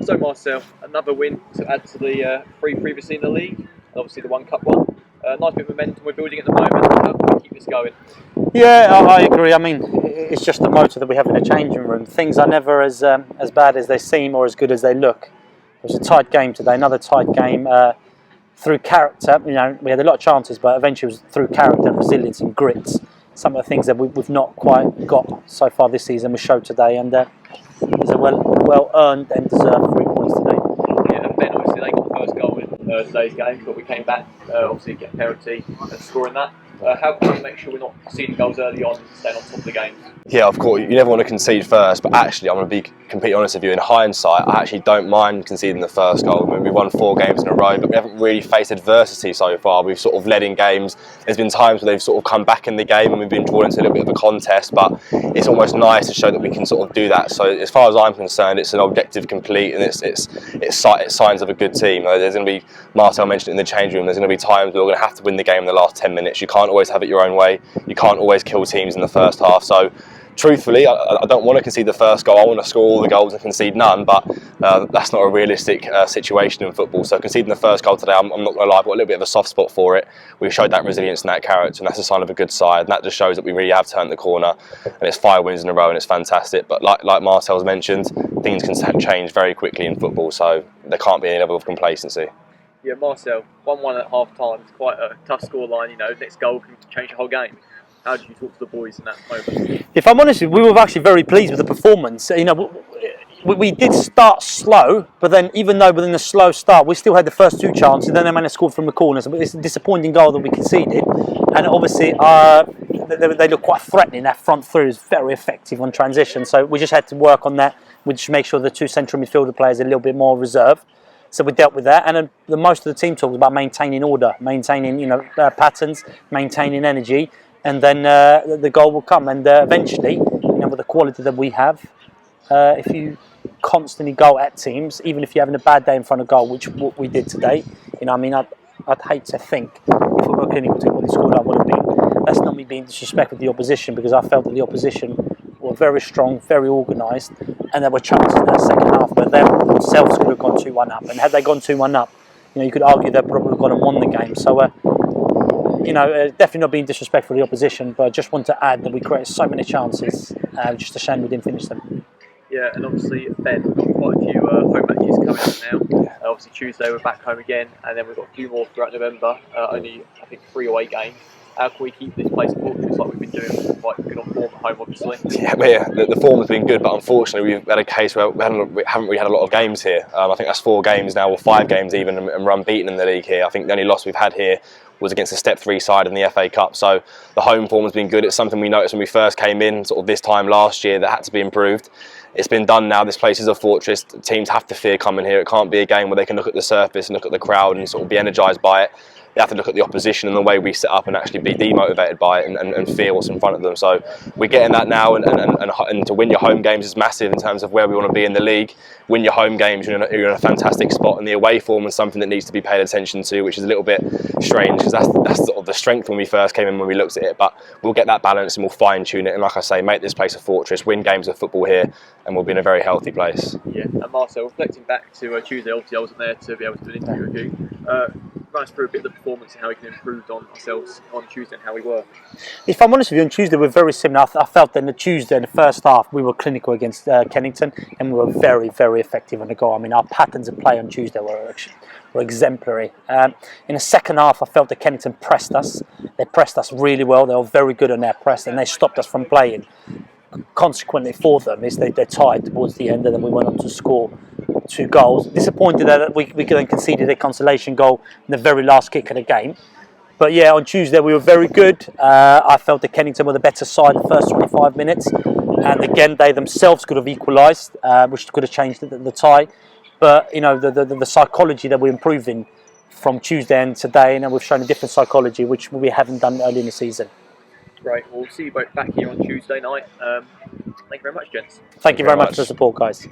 So Marcel, another win to add to the three previously in the league, and obviously the one cup one. Nice bit of momentum we're building at the moment. How can we keep this going? Yeah, I agree. I mean, it's just the motor that we have in the changing room. Things are never as bad as they seem or as good as they look. It was a tight game today, another tight game. Through character, we had a lot of chances, but eventually it was through character, resilience and grit. Some of the things that we've not quite got so far this season we showed today, and it was a well earned and deserved 3 points today. Yeah, and Ben, obviously they got the first goal in today's game, but we came back, obviously get a penalty and scoring that. How can we make sure we're not conceding goals early on and staying on top of the games? Yeah, of course, you never want to concede first, but actually I'm going to be completely honest with you, in hindsight I actually don't mind conceding the first goal. I mean, we've won 4 games in a row, but we haven't really faced adversity so far. We've sort of led in games, there's been times where they've sort of come back in the game and we've been drawn into a little bit of a contest, but it's almost nice to show that we can sort of do that. So as far as I'm concerned, it's an objective complete, and it's signs of a good team. There's going to be, Marcel mentioned it in the change room, there's going to be times where we're going to have to win the game in the last 10 minutes. You can't always have it your own way. You can't always kill teams in the first half. So truthfully, I don't want to concede the first goal. I want to score all the goals and concede none, but that's not a realistic situation in football. So conceding the first goal today, I'm not going to lie, I've got a little bit of a soft spot for it. We've showed that resilience and that character, and that's a sign of a good side. And that just shows that we really have turned the corner, and it's 5 wins in a row, and it's fantastic. But like Marcel's mentioned, things can change very quickly in football, so there can't be any level of complacency. Yeah, Marcel, 1-1 at half time. It's quite a tough scoreline. Next goal can change the whole game. How did you talk to the boys in that moment? If I'm honest with you, we were actually very pleased with the performance. We did start slow, but then even though within the slow start, we still had the first 2 chances, and then they managed to score from the corners. It's a disappointing goal that we conceded, and obviously they look quite threatening. That front three is very effective on transition, so we just had to work on that. We just make sure the 2 central midfielder players are a little bit more reserved. So we dealt with that, and the most of the team talk was about maintaining order, maintaining patterns, maintaining energy, and then the goal will come. And eventually, with the quality that we have, if you constantly go at teams, even if you're having a bad day in front of goal, which what we did today, I'd hate to think if we were a clinical team what the score would have been. That's not me being disrespectful to the opposition, because I felt that the opposition were very strong, very organised, and there were chances in that second half where they themselves could have gone 2-1 up. And had they gone 2-1 up, you could argue they probably gone and won the game. So, definitely not being disrespectful to the opposition, but I just want to add that we created so many chances. Just a shame we didn't finish them. Yeah, and obviously, Ben, we've got quite a few home matches coming up now. Obviously, Tuesday we're back home again, and then we've got a few more throughout November. Only, I think, 3 away games. How can we keep this place a fortress like we've been doing? Quite good on form at home, obviously. Yeah, the form has been good, but unfortunately we've had a case where we haven't really had a lot of games here. I think that's 4 games now, or 5 games even, and we're unbeaten in the league here. I think the only loss we've had here was against the Step 3 side in the FA Cup. So the home form has been good. It's something we noticed when we first came in, sort of this time last year, that had to be improved. It's been done now. This place is a fortress. Teams have to fear coming here. It can't be a game where they can look at the surface and look at the crowd and sort of be energised by it. They have to look at the opposition and the way we set up and actually be demotivated by it and fear what's in front of them. So we're getting that now, and to win your home games is massive in terms of where we want to be in the league. Win your home games, you're in a fantastic spot, and the away form is something that needs to be paid attention to, which is a little bit strange, because that's sort of the strength when we first came in when we looked at it. But we'll get that balance and we'll fine tune it, and like I say, make this place a fortress, win games of football here, and we'll be in a very healthy place. Yeah, and Marcel, reflecting back to Tuesday, obviously I wasn't there to be able to do an interview with you. Run us through a bit of the performance and how we can improve on ourselves on Tuesday and how we were. If I'm honest with you, on Tuesday we're very similar. I felt that in the Tuesday, in the first half, we were clinical against Kennington, and we were very, very effective on the goal. I mean, our patterns of play on Tuesday were exemplary. In the second half, I felt that Kennington pressed us. They pressed us really well. They were very good on their press, and they stopped us from playing. Consequently for them is they tied towards the end, and then we went on to score 2 goals. Disappointed that we then conceded a consolation goal in the very last kick of the game. But yeah, on Tuesday we were very good. I felt that Kennington were the better side in the first 25 minutes. And again, they themselves could have equalised, which could have changed the tie. But the psychology that we're improving from Tuesday and today, and we've shown a different psychology, which we haven't done early in the season. Great. We'll see you both back here on Tuesday night. Thank you very much, gents. Thank you very much for the support, guys.